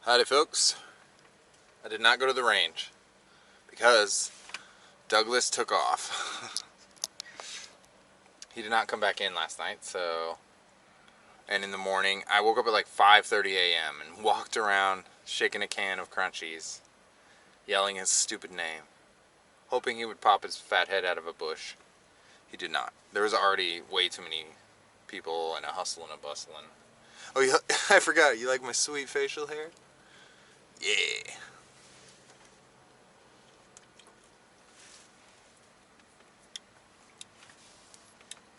Howdy folks. I did not go to the range because Douglas took off. He did not come back in last night, and in the morning I woke up at like 5:30 a.m. and walked around shaking a can of crunchies, yelling his stupid name, hoping he would pop his fat head out of a bush. He did not. There was already way too many people and a hustle and a bustle. And oh yeah, I forgot, you like my sweet facial hair? Yeah.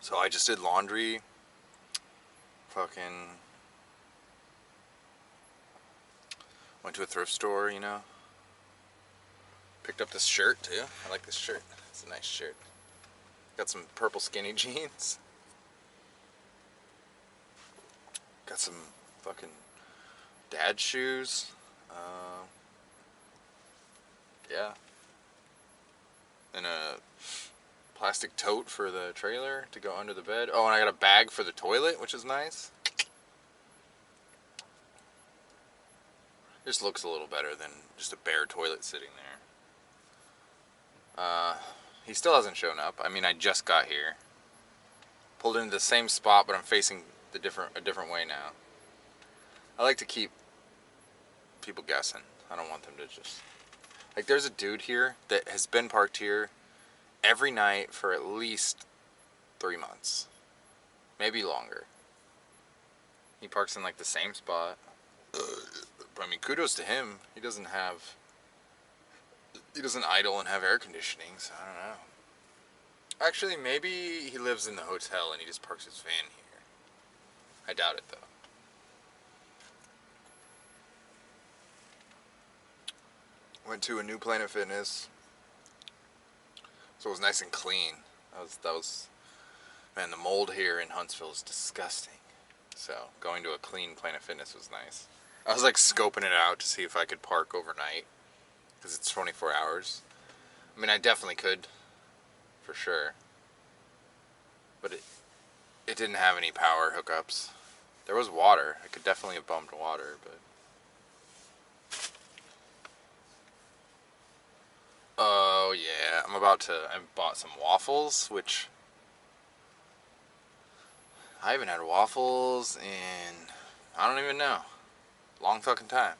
So I just did laundry. Fucking went to a thrift store, Picked up this shirt too. I like this shirt. It's a nice shirt. Got some purple skinny jeans. Got some fucking dad shoes. Yeah. And a plastic tote for the trailer to go under the bed. Oh, and I got a bag for the toilet, which is nice. This looks a little better than just a bare toilet sitting there. He still hasn't shown up. I mean, I just got here. Pulled into the same spot, but I'm facing a different way now. I like to keep people guessing. I don't want them to just... Like, there's a dude here that has been parked here every night for at least 3 months. Maybe longer. He parks in, like, the same spot. I mean, kudos to him. He doesn't idle and have air conditioning, so I don't know. Actually, maybe he lives in the hotel and he just parks his van here. I doubt it, though. Went to a new Planet Fitness, so it was nice and clean. Man, the mold here in Huntsville is disgusting. So going to a clean Planet Fitness was nice. I was like scoping it out to see if I could park overnight, because it's 24 hours. I mean, I definitely could, for sure. But it didn't have any power hookups. There was water. I could definitely have bumped water, but... Oh, yeah. I bought some waffles, which... I haven't had waffles in... I don't even know. Long fucking time.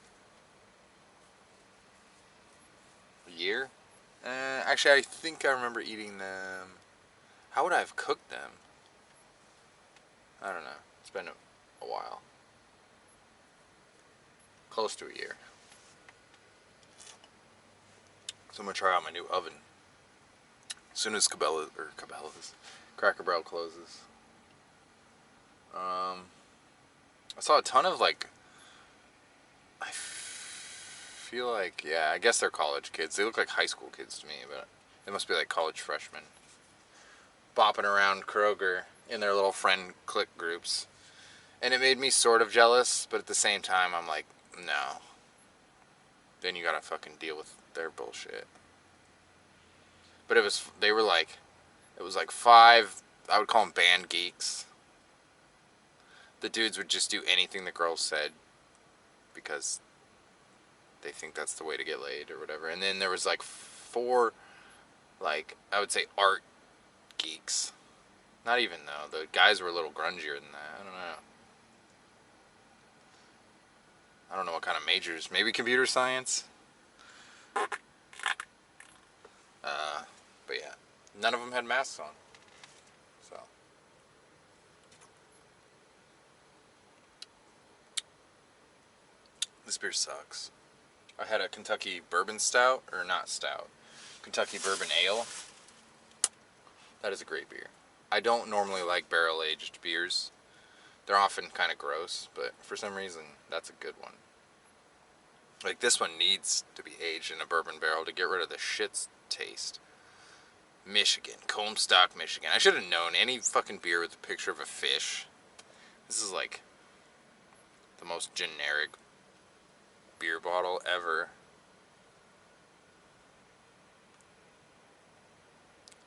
A year? Actually, I think I remember eating them... How would I have cooked them? I don't know. It's been a while. Close to a year. So I'm gonna try out my new oven. As soon as Cracker Barrel closes. I saw a ton of I feel like, yeah, I guess they're college kids. They look like high school kids to me, but they must be like college freshmen. Bopping around Kroger in their little friend clique groups. And it made me sort of jealous, but at the same time, I'm like, no. Then you gotta fucking deal with their bullshit. But it was like 5, I would call them band geeks. The dudes would just do anything the girls said because they think that's the way to get laid or whatever. And then there was like 4, I would say art geeks. Not even though. The guys were a little grungier than that. I don't know. I don't know what kind of majors. Maybe computer science? But yeah. None of them had masks on. So. This beer sucks. I had a Kentucky bourbon stout, or not stout. Kentucky bourbon ale. That is a great beer. I don't normally like barrel-aged beers. They're often kind of gross, but for some reason, that's a good one. Like, this one needs to be aged in a bourbon barrel to get rid of the shit's taste. Michigan. Comstock, Michigan. I should have known any fucking beer with a picture of a fish. This is like the most generic beer bottle ever.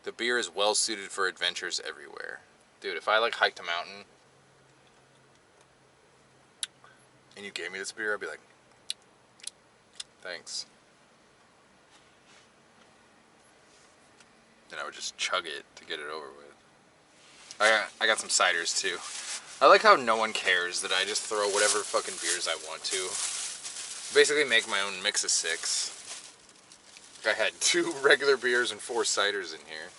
The beer is well suited for adventures everywhere. Dude, if I hiked a mountain and you gave me this beer, I'd be like, Thanks. Then I would just chug it to get it over with. I got some ciders too. I like how no one cares that I just throw whatever fucking beers I want to. Basically make my own mix of 6. I had 2 regular beers and 4 ciders in here.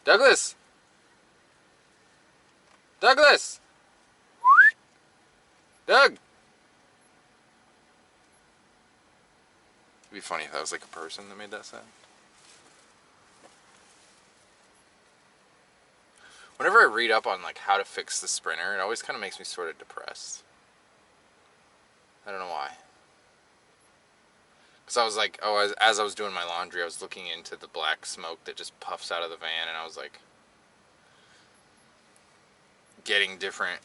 Douglas! Douglas! Doug! It'd be funny if that was like a person that made that sound. Whenever I read up on like how to fix the Sprinter, it always kind of makes me sort of depressed. I don't know why. Because I was like, as I was doing my laundry, I was looking into the black smoke that just puffs out of the van, and I was like, getting different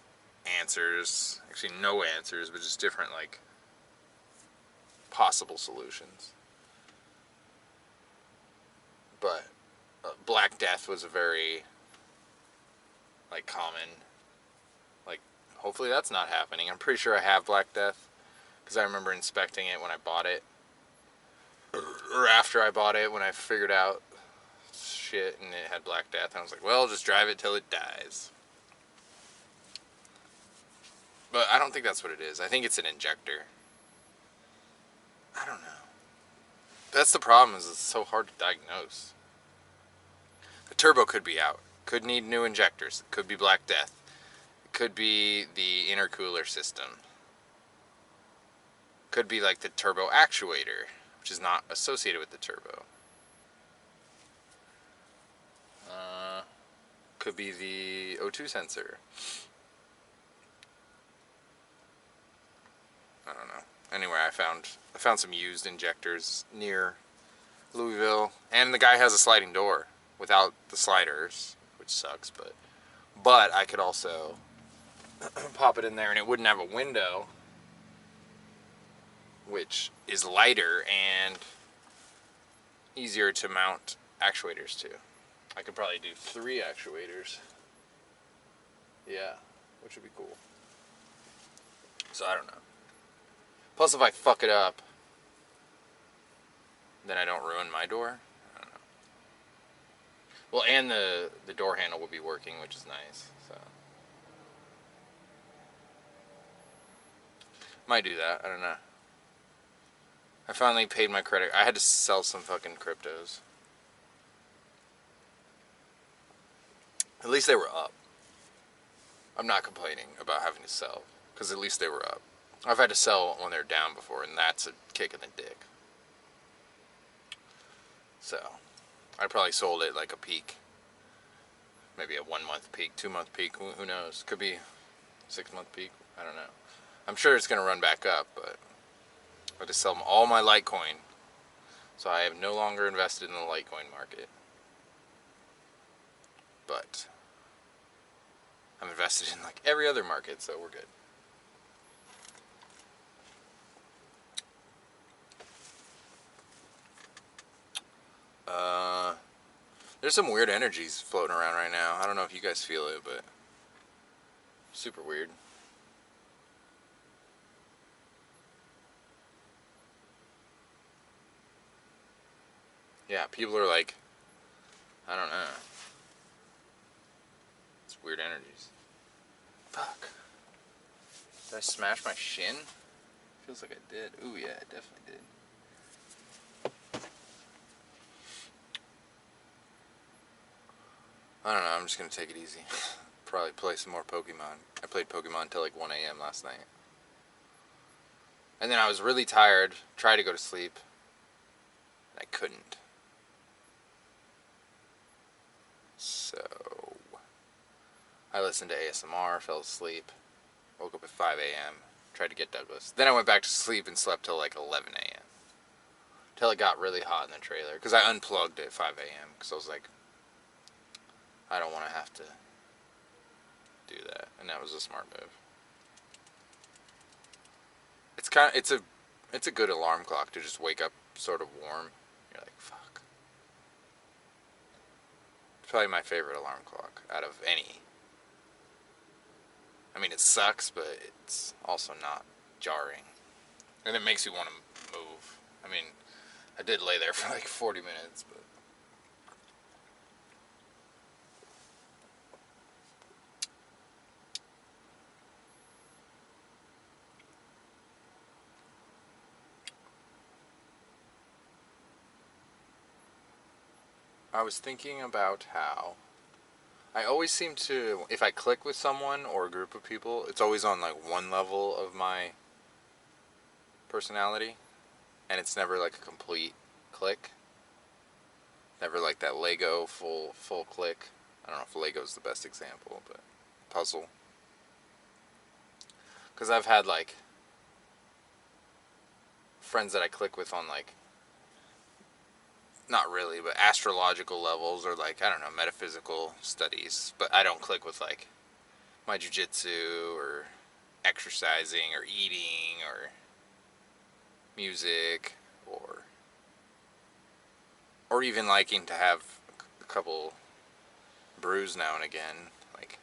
answers. Actually, no answers, but just different like possible solutions. But Black Death was a very like common, like, hopefully that's not happening. I'm pretty sure I have Black Death because I remember inspecting it when I bought it, or after I bought it when I figured out shit and it had Black Death. I was like, well, just drive it till it dies. But I don't think that's what it is. I think it's an injector. I don't know. That's the problem, is it's so hard to diagnose. The turbo could be out. Could need new injectors. It could be Black Death. It could be the intercooler system. Could be like the turbo actuator, which is not associated with the turbo. Could be the O2 sensor. I don't know. Anyway, I found some used injectors near Louisville, and the guy has a sliding door without the sliders, which sucks, but I could also pop it in there and it wouldn't have a window, which is lighter and easier to mount actuators to. I could probably do 3 actuators. Yeah, which would be cool. So I don't know. Plus, if I fuck it up, then I don't ruin my door. I don't know. Well, and the door handle will be working, which is nice. So might do that. I don't know. I finally paid my credit. I had to sell some fucking cryptos. At least they were up. I'm not complaining about having to sell, because at least they were up. I've had to sell when they're down before, and that's a kick in the dick. So, I probably sold it like a peak. Maybe a 1-month peak, 2-month peak, who knows? Could be 6-month peak, I don't know. I'm sure it's going to run back up, but I had to sell all my Litecoin. So I am no longer invested in the Litecoin market. But I'm invested in like every other market, so we're good. There's some weird energies floating around right now. I don't know if you guys feel it, but super weird. Yeah, people are like, I don't know. It's weird energies. Fuck. Did I smash my shin? Feels like I did. Ooh, yeah, I definitely did. I don't know, I'm just gonna take it easy. Probably play some more Pokemon. I played Pokemon until like 1 a.m. last night. And then I was really tired, tried to go to sleep, and I couldn't. So I listened to ASMR, fell asleep, woke up at 5 a.m., tried to get Douglas. Then I went back to sleep and slept till like 11 a.m. Till it got really hot in the trailer, because I unplugged at 5 a.m. because I was like, I don't want to have to do that, and that was a smart move. It's a good alarm clock to just wake up sort of warm. You're like, fuck. It's probably my favorite alarm clock out of any. I mean, it sucks, but it's also not jarring. And it makes you want to move. I mean, I did lay there for like 40 minutes, but I was thinking about how I always seem to, if I click with someone or a group of people, it's always on like one level of my personality, and it's never like a complete click. Never like that Lego full click. I don't know if Lego's the best example, but puzzle. Because I've had like friends that I click with on like, not really, but astrological levels or like, I don't know, metaphysical studies. But I don't click with like my jujitsu or exercising or eating or music or even liking to have a couple brews now and again. Like,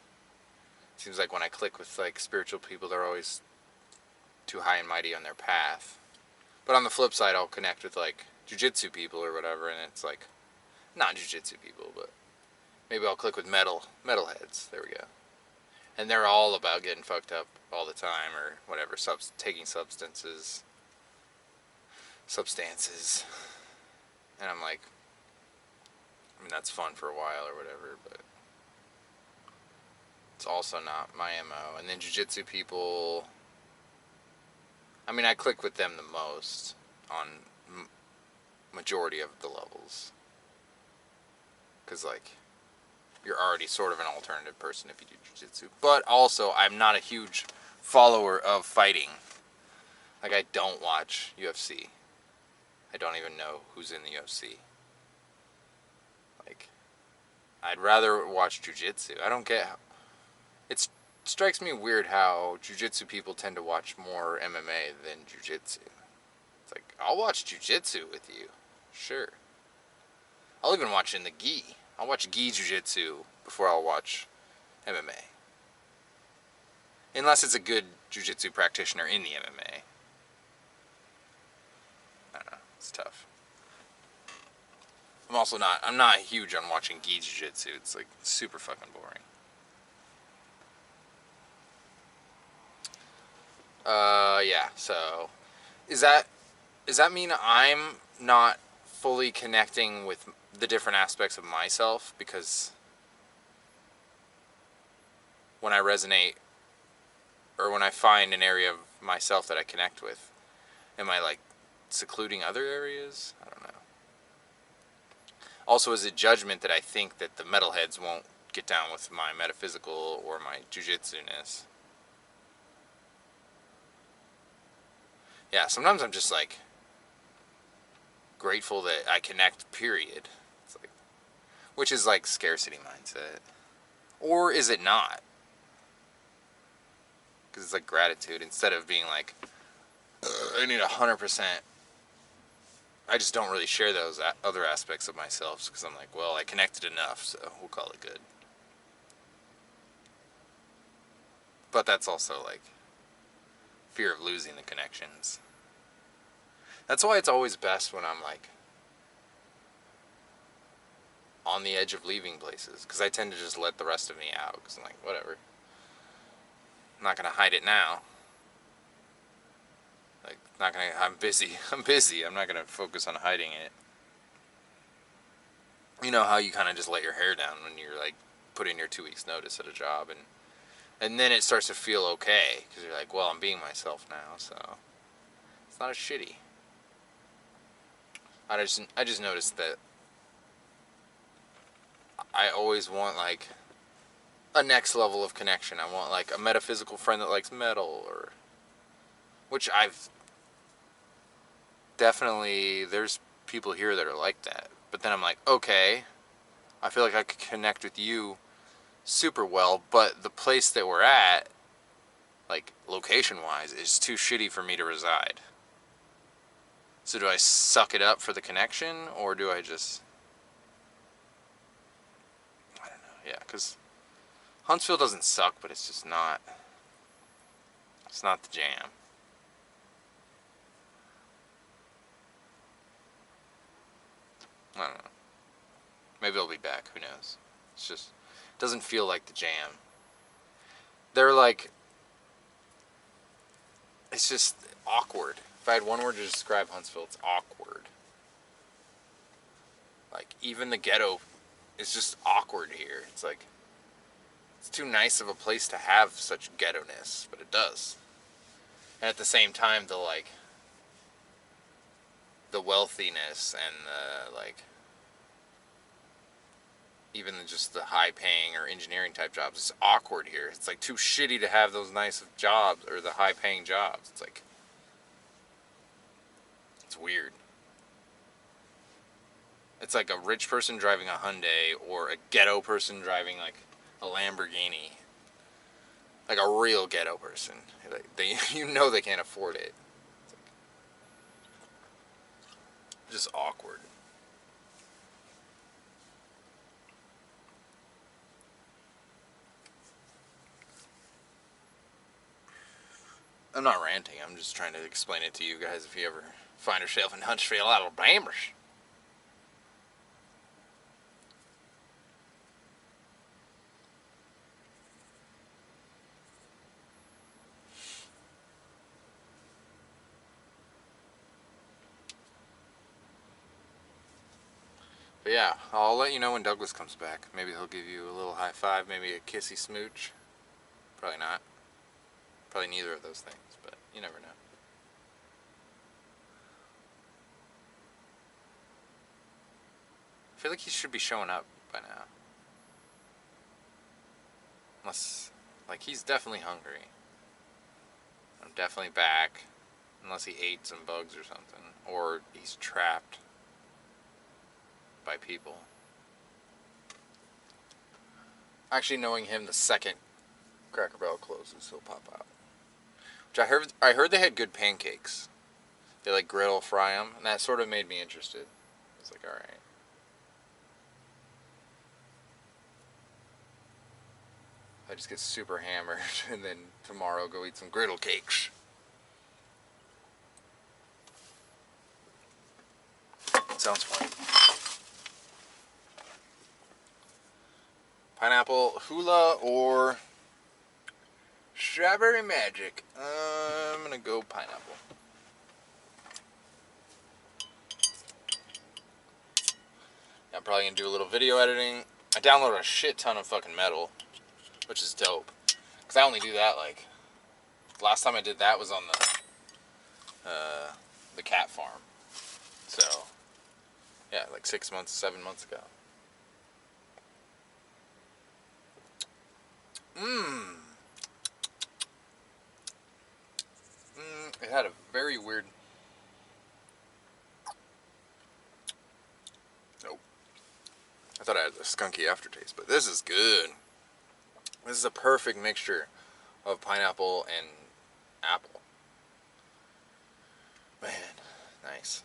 it seems like when I click with like spiritual people, they're always too high and mighty on their path. But on the flip side, I'll connect with like jujitsu people or whatever, and it's like not jujitsu people, but maybe I'll click with metalheads. There we go. And they're all about getting fucked up all the time or whatever, taking substances. And I'm like, I mean, that's fun for a while or whatever, but it's also not my MO. And then jiu-jitsu people, I mean, I click with them the most on majority of the levels. Because, like, you're already sort of an alternative person if you do jiu-jitsu. But also, I'm not a huge follower of fighting. Like, I don't watch UFC. I don't even know who's in the UFC. Like, I'd rather watch jiu-jitsu. I don't get how... It strikes me weird how jiu-jitsu people tend to watch more MMA than jiu-jitsu. It's like, I'll watch jiu-jitsu with you. Sure. I'll even watch in the gi. I'll watch gi jiu-jitsu before I'll watch MMA. Unless it's a good jiu-jitsu practitioner in the MMA. I don't know. It's tough. I'm not huge on watching gi jiu-jitsu. It's like super fucking boring. Yeah, so does that mean I'm not fully connecting with the different aspects of myself? Because when I resonate or when I find an area of myself that I connect with, am I like secluding other areas? I don't know. Also, is it judgment that I think that the metalheads won't get down with my metaphysical or my jujitsu-ness? Yeah, sometimes I'm just like grateful that I connect, period. It's like, which is like scarcity mindset. Or is it not? Because it's like gratitude instead of being like, I need 100%. I just don't really share those other aspects of myself because I'm like, well, I connected enough, so we'll call it good. But that's also like fear of losing the connections. That's why it's always best when I'm like on the edge of leaving places, because I tend to just let the rest of me out because I'm like, whatever. I'm not gonna hide it now. Like, not gonna. I'm busy. I'm busy. I'm not gonna focus on hiding it. You know how you kind of just let your hair down when you're like put in your 2 weeks notice at a job, and then it starts to feel okay because you're like, well, I'm being myself now, so it's not as shitty. I just noticed that I always want like a next level of connection. I want like a metaphysical friend that likes metal, or which I've definitely, there's people here that are like that. But then I'm like, okay, I feel like I could connect with you super well, but the place that we're at, like location wise, is too shitty for me to reside. So do I suck it up for the connection, or do I just, I don't know, yeah, because Huntsville doesn't suck, but it's just not, it's not the jam. is. It's just, it doesn't feel like the jam. They're like, it's just awkward. If I had one word to describe Huntsville, it's awkward. Like, even the ghetto is just awkward here. It's like, it's too nice of a place to have such ghetto-ness, but it does. And at the same time, the wealthiness and the, like, even just the high-paying or engineering-type jobs, it's awkward here. It's, like, too shitty to have those nice jobs, or the high-paying jobs. It's, like, it's weird. It's like a rich person driving a Hyundai, or a ghetto person driving, like, a Lamborghini. Like a real ghetto person. Like, you know they can't afford it. It's like, just awkward. I'm not ranting. I'm just trying to explain it to you guys if you ever find yourself in Huntsville, Alabama. But yeah, I'll let you know when Douglas comes back. Maybe he'll give you a little high five, maybe a kissy smooch. Probably not. Probably neither of those things, but you never know. I feel like he should be showing up by now. Unless, like, he's definitely hungry. I'm definitely back. Unless he ate some bugs or something. Or he's trapped by people. Actually, knowing him, the second Cracker Barrel closes, he'll pop out. Which I heard they had good pancakes. They like griddle fry them, and that sort of made me interested. It's like, all right. I just get super hammered, and then tomorrow go eat some griddle cakes. Sounds fun. Pineapple hula or strawberry magic? I'm gonna go pineapple. I'm probably gonna do a little video editing. I downloaded a shit ton of fucking metal, which is dope. Cause I only do that like, last time I did that was on the cat farm. So, yeah, like 6 months, 7 months ago. It had a very weird. Nope. I thought I had a skunky aftertaste, but this is good. This is a perfect mixture of pineapple and apple. Man, nice.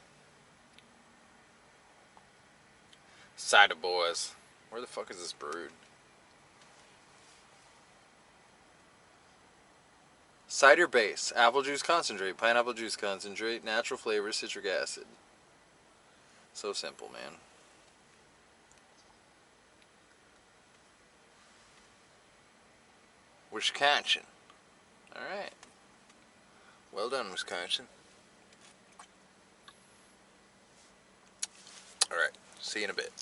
Cider boys. Where the fuck is this brewed? Cider base, apple juice concentrate, pineapple juice concentrate, natural flavor, citric acid. So simple, man. Wisconsin. Alright. Well done, Wisconsin. Alright, see you in a bit.